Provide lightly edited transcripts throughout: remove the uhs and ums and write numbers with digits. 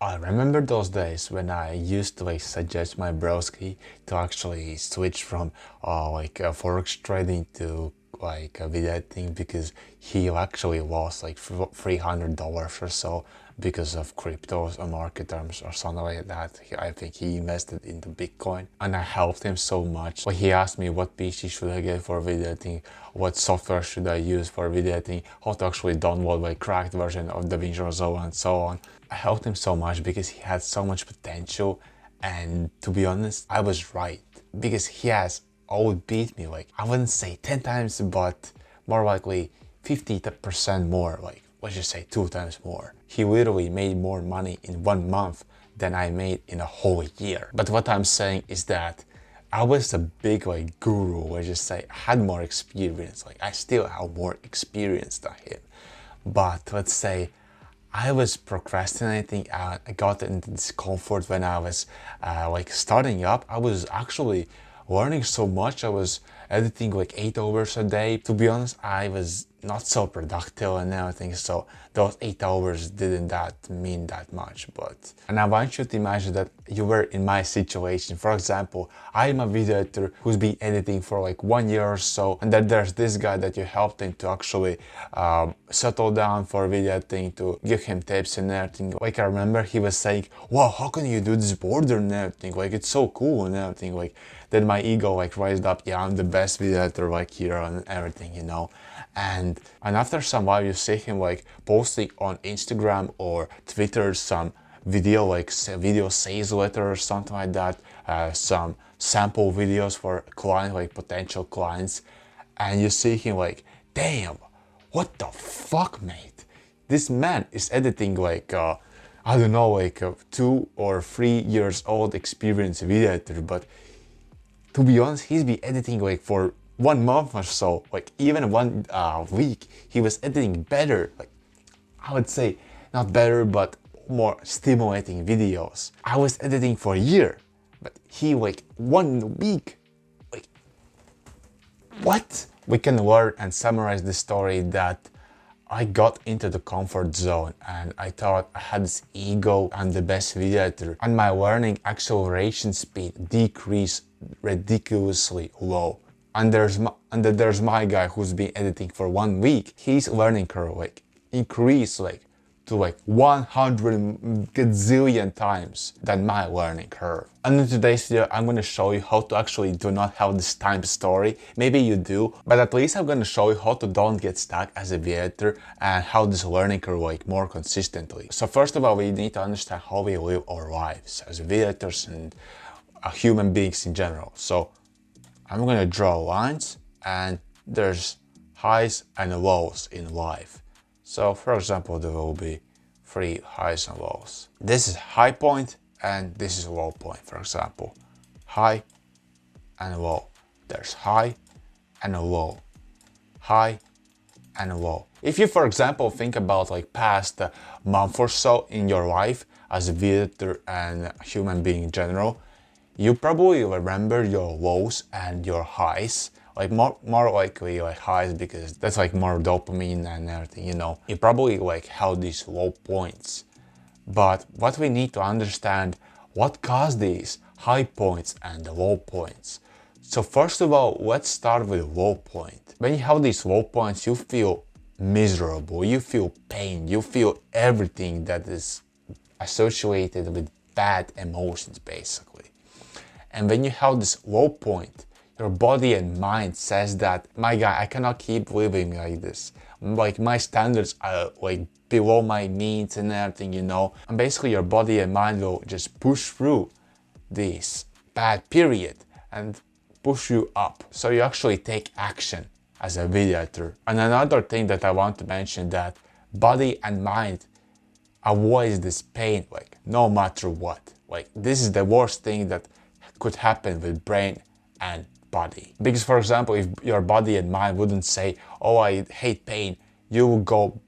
I remember those days when I used to like suggest my broski to actually switch from forex trading to video editing because he actually lost like $300 or so because of cryptos or market terms or something like that. I think he invested into Bitcoin and I helped him so much. Like he asked me what PC should I get for video editing, what software should I use for video editing, how to actually download my cracked version of DaVinci Resolve and so on. I helped him so much because he had so much potential, and to be honest, I was right because he has outbeat me, like I wouldn't say 10 times, but more likely 50% more, like let's just say 2 times more. He literally made more money in 1 month than I made in a whole year. But what I'm saying is that I was a big like guru, let's just say I had more experience, like I still have more experience than him. But let's say I was procrastinating. I got into discomfort when I was like starting up. I was actually learning so much. I was editing like 8 hours a day. To be honest, I was not so productive and everything. So those 8 hours didn't that mean that much. And I want you to imagine that you were in my situation. For example, I'm a video editor who's been editing for like 1 year or so, and then there's this guy that you helped him to actually settle down for video editing, to give him tips and everything. Like I remember he was saying, wow, how can you do this border and everything? Like it's so cool and everything. Like then my ego like raised up, yeah, I'm the best video editor like here and everything, you know. And after some while you see him like posting on Instagram or Twitter some video, like video sales letter or something like that, some sample videos for clients, like potential clients, and you see him like, damn, what the fuck, mate? This man is editing like I don't know, like a 2 or 3 years old experienced video editor, but to be honest, he's been editing like for 1 month or so, like even one week. He was editing better, like I would say not better, but more stimulating videos. I was editing for a year, but he like 1 week. Like, what? We can learn and summarize the story that I got into the comfort zone and I thought I had this ego, I'm the best video editor, and my learning acceleration speed decreased ridiculously low. And there's my guy who's been editing for 1 week. His learning curve like increased like to like 100 gazillion times than my learning curve. And in today's video, I'm gonna show you how to actually do not have this time story. Maybe you do, but at least I'm gonna show you how to don't get stuck as a video editor and how this learning curve like more consistently. So first of all, we need to understand how we live our lives as video editors and human beings in general. So I'm gonna draw lines and there's highs and lows in life. So for example, there will be 3 highs and lows. This is high point and this is low point, for example. High and low. There's high and a low. High and low. If you, for example, think about like past month or so in your life as a video editor and a human being in general, you probably remember your lows and your highs. Like more likely like highs because that's like more dopamine and everything, you know. You probably like held these low points. But what we need to understand, what caused these high points and the low points. So first of all, let's start with low point. When you have these low points, you feel miserable, you feel pain, you feel everything that is associated with bad emotions basically. And when you have this low point, your body and mind says that, my guy, I cannot keep living like this. Like my standards are like below my means and everything, you know. And basically your body and mind will just push through this bad period and push you up. So you actually take action as a video editor. And another thing that I want to mention, that body and mind avoids this pain like no matter what. Like this is the worst thing that could happen with brain and body. Because for example, if your body and mind wouldn't say, oh, I hate pain, you will go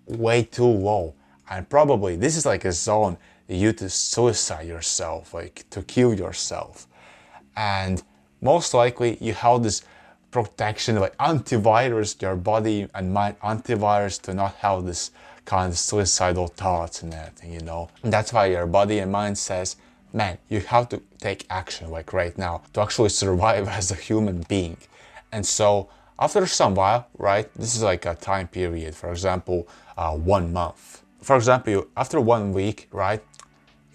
way too low. And probably this is like a zone you to suicide yourself, like to kill yourself. And most likely you have this protection, like antivirus, your body and mind antivirus to not have this kind of suicidal thoughts and everything, you know. And that's why your body and mind says, man, you have to take action like right now to actually survive as a human being. And so after some while, right, this is like a time period, for example, 1 month. For example, after 1 week, right,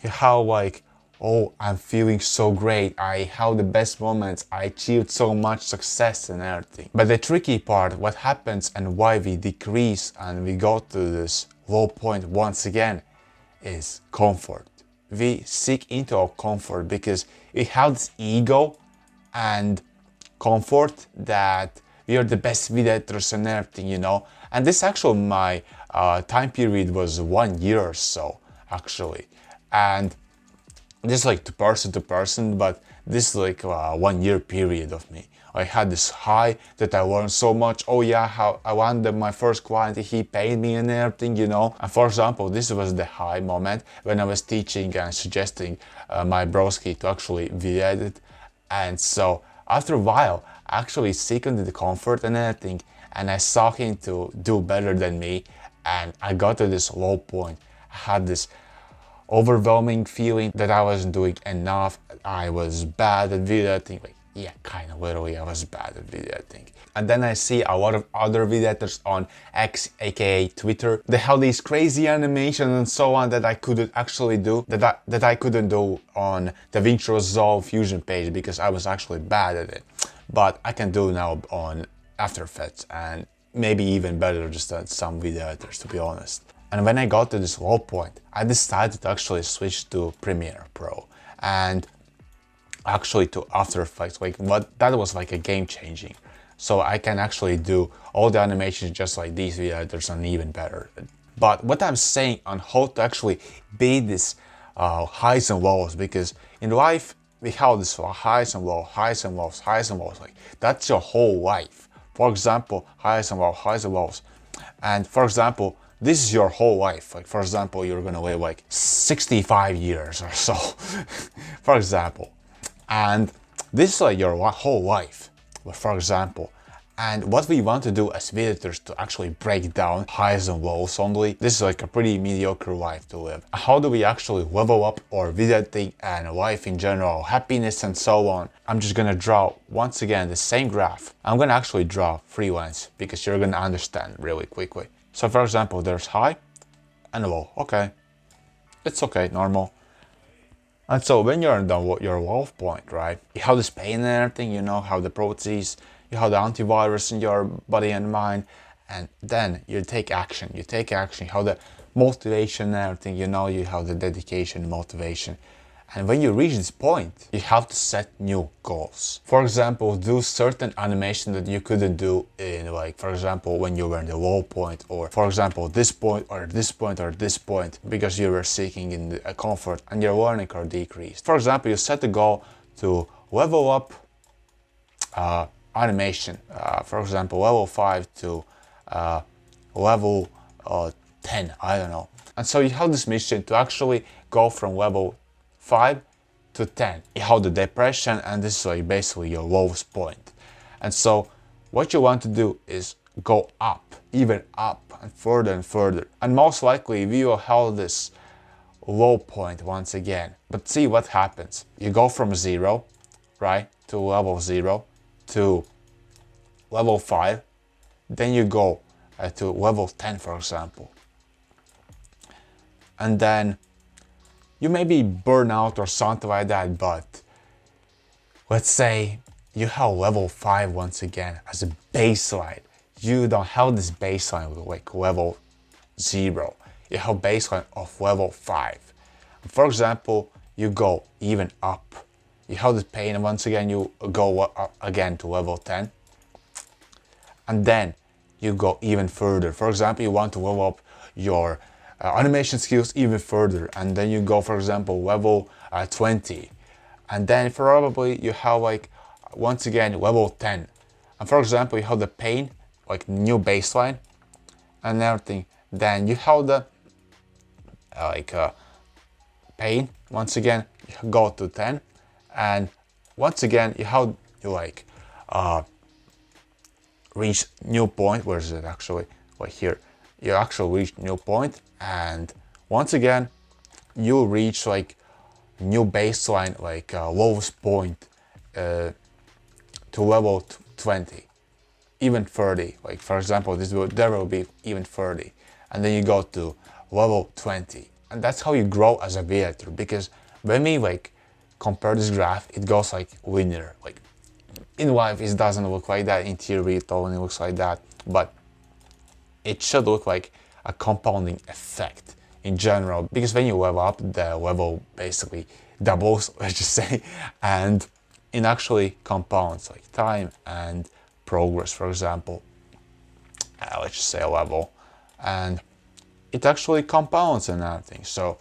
you have like, oh, I'm feeling so great, I have the best moments, I achieved so much success and everything. But the tricky part, what happens and why we decrease and we go to this low point once again, is comfort. We seek into our comfort because we have this ego and comfort that we are the best video editors and everything, you know. And this actually, my time period was 1 year or so, actually. And this is like to person, but this is like a 1 year period of me. I had this high that I learned so much. Oh yeah, how I wanted my first client, he paid me and everything, you know. And for example, this was the high moment when I was teaching and suggesting my broski to actually video edit. And so after a while, I actually seconded the comfort and everything, and I saw him to do better than me, and I got to this low point. I had this overwhelming feeling that I wasn't doing enough. I was bad at video editing. Like, yeah, kind of literally I was bad at video editing. And then I see a lot of other video editors on X, aka Twitter. They have these crazy animations and so on that I couldn't actually do, that I couldn't do on DaVinci Resolve Fusion page because I was actually bad at it. But I can do now on After Effects, and maybe even better just than some video editors, to be honest. And when I got to this low point, I decided to actually switch to Premiere Pro and actually to After Effects. Like, that was like a game changing. So I can actually do all the animations just like these video editors and even better. But what I'm saying on how to actually beat this highs and lows, because in life we have this highs and lows, highs and lows, highs and lows. Like, that's your whole life. For example, highs and lows, highs and lows. And for example, this is your whole life. Like, for example, you're gonna live like 65 years or so, for example. And this is like your whole life, for example. And what we want to do as editors to actually break down highs and lows only, this is like a pretty mediocre life to live. How do we actually level up our video editing and life in general, happiness and so on? I'm just gonna draw once again the same graph. I'm gonna actually draw 3 lines because you're gonna understand really quickly. So for example, there's high and low. Okay, it's okay, normal. And so when you're on your low point, right, you have this pain and everything, you know, how the proteins, you have the antivirus in your body and mind, and then you take action. You take action, you have the motivation and everything, you know, you have the dedication, motivation. And when you reach this point, you have to set new goals. For example, do certain animation that you couldn't do in, like, for example, when you were in the low point, or for example, this point or this point or this point, because you were seeking in the comfort and your learning curve decreased. For example, you set the goal to level up animation, for example, level 5 to level 10, I don't know. And so you have this mission to actually go from level 5 to 10. You have the depression, and this is like basically your lowest point. And so what you want to do is go up, even up and further. And most likely we will have this low point once again. But see what happens. You go from 0, right, to level 0 to level 5. Then you go to level 10, for example. And then you may be burn out or something like that, but let's say you have level 5 once again as a baseline. You don't have this baseline with like level 0. You have baseline of level 5. For example, you go even up. You have this pain, and once again you go up again to level 10. And then you go even further. For example, you want to level up your animation skills even further, and then you go, for example, level 20, and then probably you have like once again level 10, and for example you have the pain, like new baseline and everything. Then you have the pain, once again you go to 10, and once again you have to like reach new point. Where is it actually? Like here. you actually reach new point, and once again you reach like new baseline, like lowest point to level 20, even 30. Like for example, there will be even 30, and then you go to level 20, and that's how you grow as a creator. Because when we like compare this graph, it goes like linear. Like in life, it doesn't look like that. In theory, it only looks like that, but it should look like a compounding effect in general, because when you level up, the level basically doubles, let's just say, and it actually compounds like time and progress. For example, let's just say a level, and it actually compounds and everything. So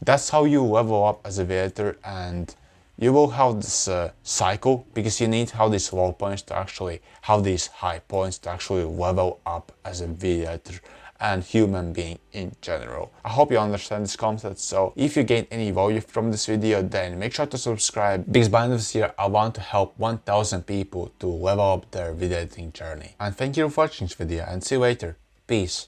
that's how you level up as a creator, and you will have this cycle, because you need how these low points to actually have these high points to actually level up as a creator and human being in general. I hope you understand this concept. So if you gain any value from this video, then make sure to subscribe, because by the end of this year I want to help 1000 people to level up their video editing journey. And thank you for watching this video, and see you later. Peace.